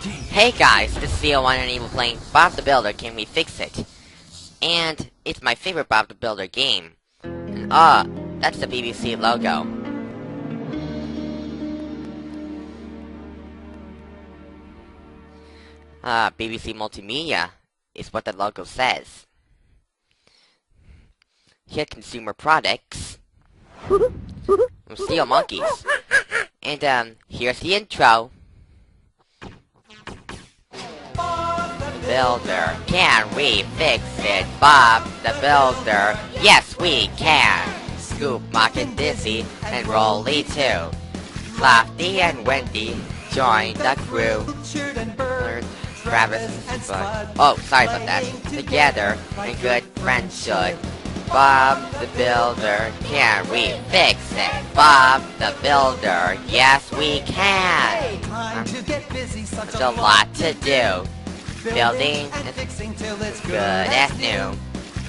Hey guys, this is Theo1 and Evil playing Bob the Builder, Can We Fix It? And it's my favorite Bob the Builder game. And that's the BBC logo. BBC Multimedia is what the logo says. Here Consumer Products. Steel Monkeys. And here's the intro. Builder, can we fix it? Bob the Builder, yes we can. Scoop, Mock and Dizzy, and Rolly too. Lofty and Wendy join the crew. Travis and Spud. Oh, sorry about that. Together, and good friends should. Bob the Builder, can we fix it? Bob the Builder, yes we can. There's a lot to do. Building and fixing till it's good as new.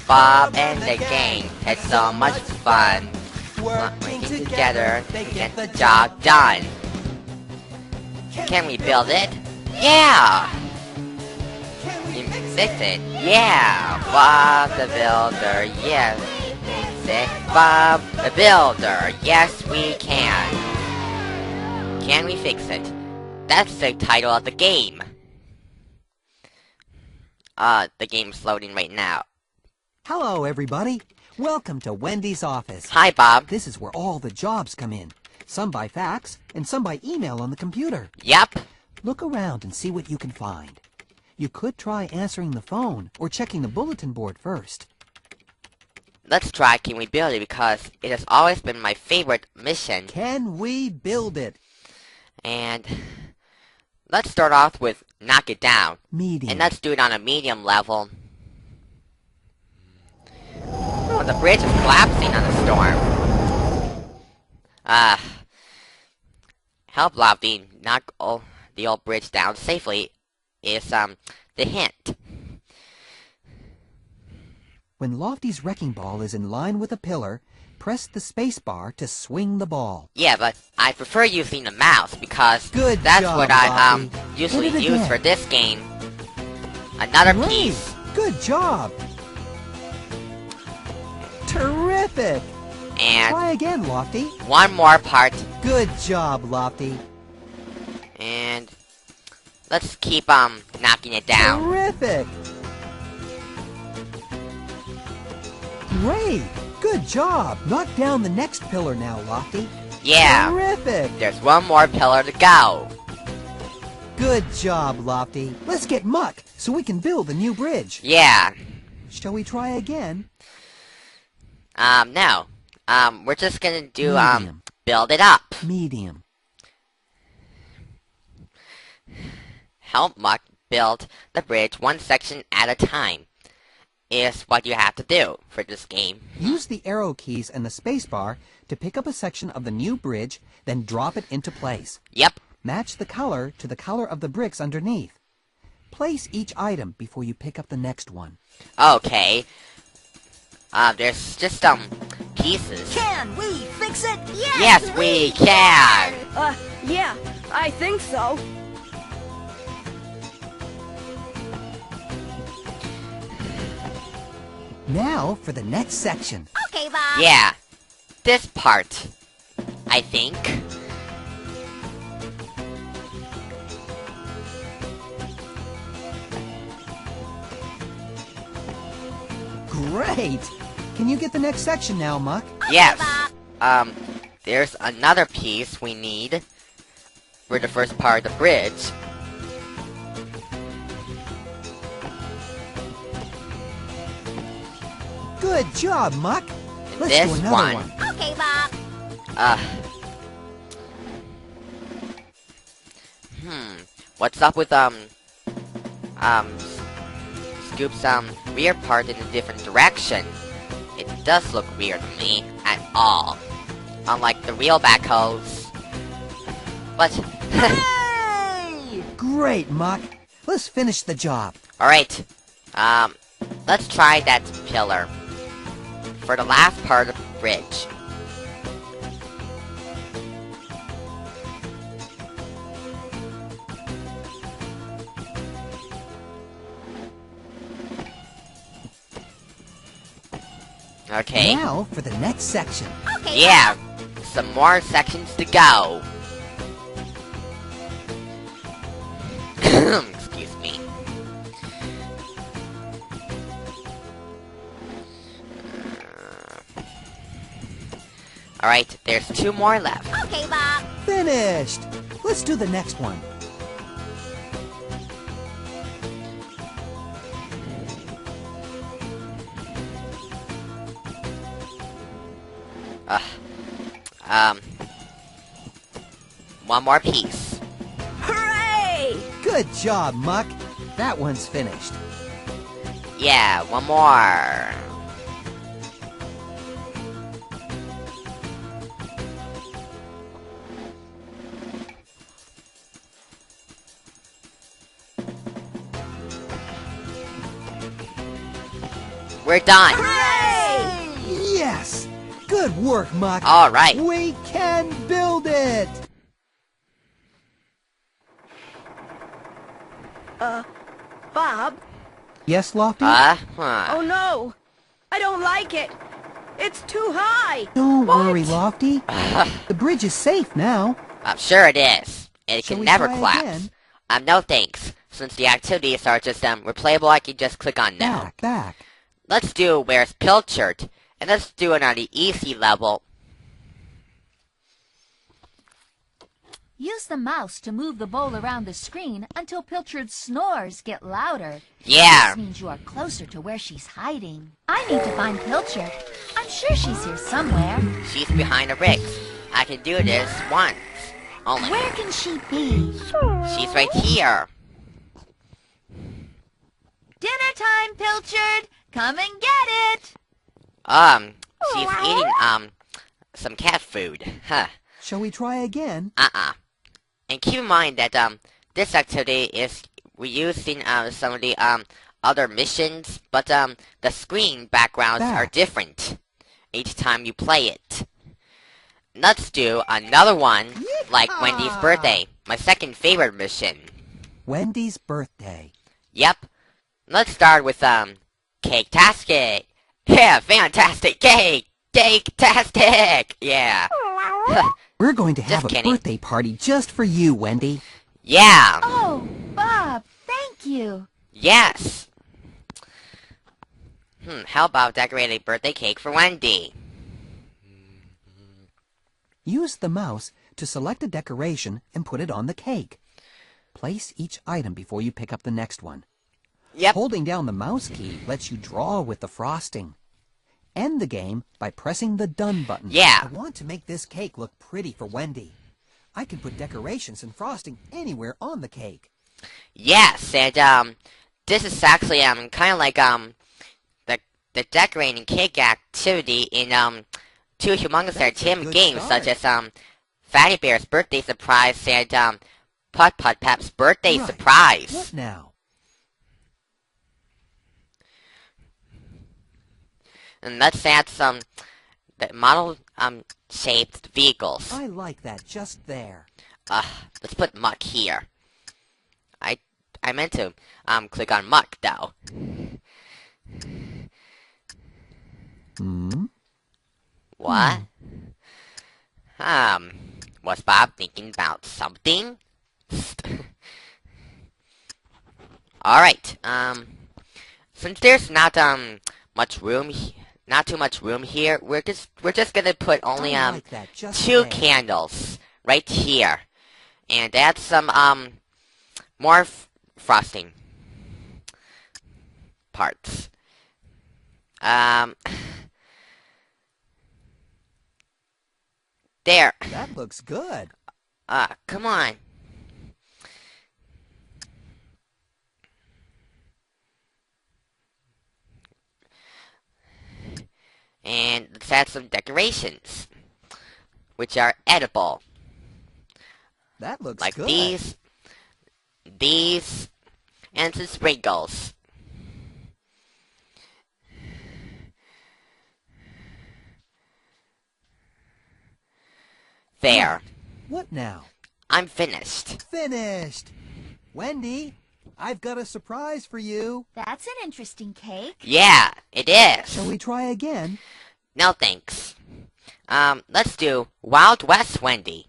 Bob and the gang had so much fun. Working together, they get the job done. Can we build it? Yeah! Can we fix it? Yeah! Bob the Builder, yes. Fix it. Bob the Builder, yes we can. Can we fix it? That's the title of the game. The game's loading right now. Hello, everybody. Welcome to Wendy's office. Hi, Bob. This is where all the jobs come in. Some by fax, and some by email on the computer. Yep. Look around and see what you can find. You could try answering the phone or checking the bulletin board first. Let's try Can We Build It because it has always been my favorite mission. Can we build it? And let's start off with knock it down. Medium. And let's do it on a medium level. Oh, the bridge is collapsing on a storm. Help Lofty knock the old bridge down safely is, the hint. When Lofty's wrecking ball is in line with a pillar, press the space bar to swing the ball. Yeah, but I prefer using the mouse because Good that's job, what I Lofty. usually Hit it use again. for this game. Another Great. piece. Good job. Terrific. And Try again, Lofty. one more part. Good job, Lofty. And let's keep knocking it down. Terrific. Great. Good job. Knock down the next pillar now, Lofty. Yeah. Terrific. There's one more pillar to go. Good job, Lofty. Let's get muck so we can build the new bridge. Yeah. Shall we try again? No. We're just gonna do, Medium. build it up. Medium. Help Muck build the bridge one section at a time is what you have to do for this game. Use the arrow keys and the space bar to pick up a section of the new bridge, then drop it into place. Yep. Match the color to the color of the bricks underneath. Place each item before you pick up the next one. Okay. There's just, pieces. Can we fix it? Yes, we can! Yeah, I think so. Now for the next section. Okay, Bob. Yeah. This part, I think. Great! Can you get the next section now, Muck? Yes. There's another piece we need for the first part of the bridge. Good job, Muck. Let's This do another one. one. Okay, Bob. What's up with, Scoop's, rear part in a different direction? It does look weird to me, at all. Unlike the real backhoes. But, Hey! Great, Muck. Let's finish the job. alright. Let's try that pillar. For the last part of the bridge. Okay. Now for the next section. Okay, Yeah, some more sections to go. Excuse me. Alright, there's 2 more left. Okay, Bob. Finished! Let's do the next one. One more piece. Hooray! Good job, Muck. That one's finished. Yeah, one more. We're done. Hooray! Yes! Good work, Muck. Alright. We can build it! Bob? Yes, Lofty? Oh no! I don't like it! It's too high! Don't worry, Lofty. The bridge is safe now. I'm sure it is. It Shall can we never try collapse. again? No thanks. Since the activities are just replayable, I can just click on no. Back. Let's do Where's Pilchard, and let's do it on the easy level. Use the mouse to move the bowl around the screen until Pilchard's snores get louder. Yeah. This means you are closer to where she's hiding. I need to find Pilchard. I'm sure she's here somewhere. She's behind the bricks. I can do this once. Only. Where can she be? She's right here. Dinner time, Pilchard! Come and get it! She's eating, some cat food. Huh. Shall we try again? And keep in mind that, this activity is reusing, some of the, other missions, but, the screen backgrounds are different each time you play it. Let's do another one, like Wendy's birthday, my second favorite mission. Wendy's birthday. Yep. Let's start with, Cake-tastic. Yeah, fantastic cake! Cake-tastic! Yeah. We're going to have Just a kidding. birthday party just for you, Wendy. Yeah. Oh, Bob, thank you. Yes. How about decorating a birthday cake for Wendy? Use the mouse to select a decoration and put it on the cake. Place each item before you pick up the next one. Yep. Holding down the mouse key lets you draw with the frosting. End the game by pressing the Done button. Yeah. I want to make this cake look pretty for Wendy. I can put decorations and frosting anywhere on the cake. Yes, and, this is actually, kind of like, the decorating cake activity in, 2 humongous entertainment games, such as, Fatty Bear's birthday surprise and, Putt Putt Pep's birthday Right. surprise. What now? And let's add some the model shaped vehicles. I like that just there. Let's put Muck here. I meant to click on Muck though. What? Was Bob thinking about something? Alright, since there's not much room not too much room here, we're just gonna put only I like that just 2 there. candles right here. And add some more frosting parts. There. That looks good. Come on. And let's add some decorations, which are edible. That looks Like good. these, and some sprinkles. There. What now? I'm finished. Finished. Wendy, I've got a surprise for you. That's an interesting cake. Yeah, it is. Shall we try again? No thanks. Let's do Wild West Wendy.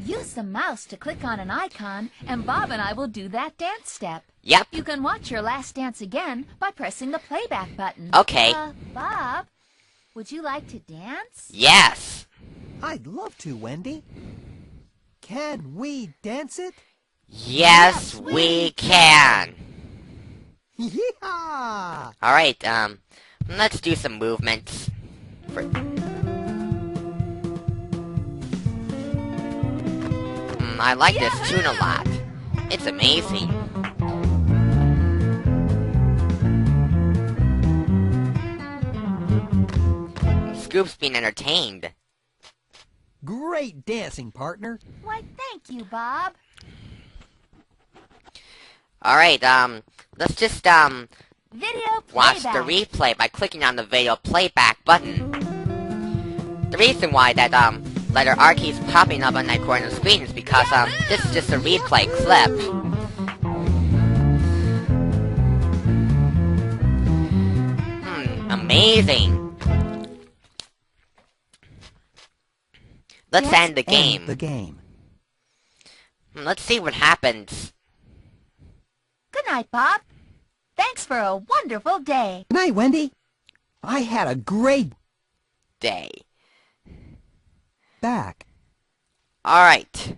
Use the mouse to click on an icon, and Bob and I will do that dance step. Yep. You can watch your last dance again by pressing the playback button. Okay. Bob, would you like to dance? Yes. I'd love to, Wendy. Can we dance it? Yes, we can. Yeehaw! Alright, let's do some movements. I like this tune a lot. It's amazing. Scoop's being entertained. Great dancing, partner. Why, thank you, Bob. Alright, let's just, Video watch playback. the replay by clicking on the video playback button. The reason why that, letter R keeps popping up on that corner of the screen is because, this is just a replay clip. Amazing. Let's end the game. End the game. Let's see what happens. Good night, Bob. Thanks for a wonderful day. Good night, Wendy. I had a great Day. back. Alright.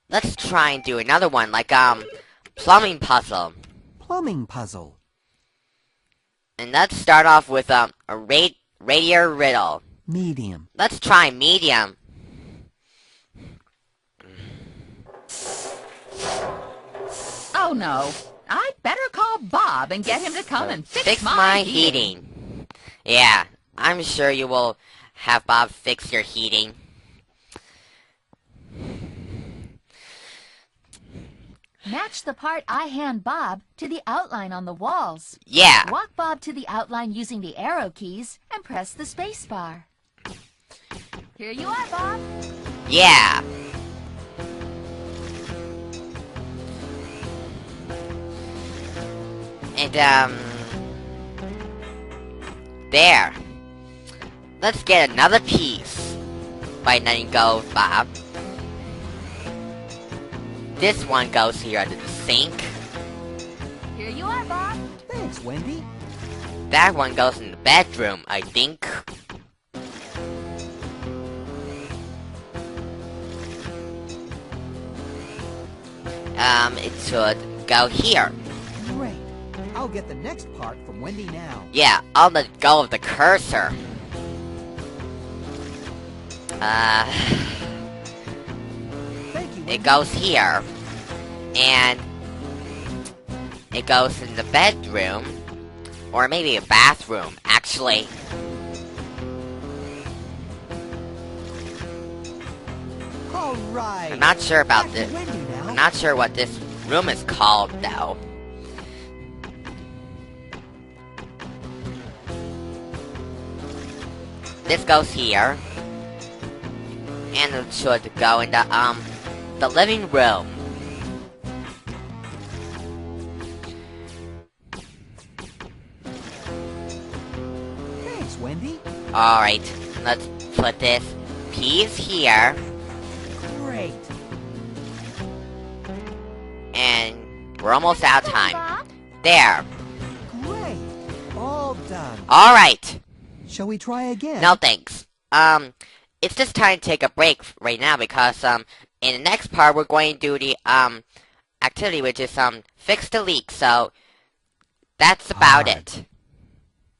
Let's try and do another one, like, plumbing puzzle. Plumbing puzzle. And let's start off with, a radiator riddle. Medium. Let's try medium. Oh no, I'd better call Bob and get him to come and fix my heating. Yeah, I'm sure you will have Bob fix your heating. Match the part I hand Bob to the outline on the walls. Yeah. Walk Bob to the outline using the arrow keys and press the space bar. Here you are, Bob. Yeah. And, there. Let's get another piece by letting go of Bob. This one goes here under the sink. Here you are, Bob. Thanks, Wendy. That one goes in the bedroom, I think. It should go here. Great. I'll get the next part from Wendy now. Yeah, I'll let go of the cursor. Thank you, It Wendy. goes here. And it goes in the bedroom. Or maybe a bathroom, actually. All right. I'm not sure about Back this. to Wendy now. I'm not sure what this room is called, though. This goes here. And it should go in the living room. Thanks, Wendy. Alright, let's put this piece here. Great. And we're almost out of time. Bob. There. Great. All done. Alright. Shall we try again? No thanks. It's just time to take a break right now because, in the next part we're going to do the, activity which is, fix the leak, so that's about Alright. it.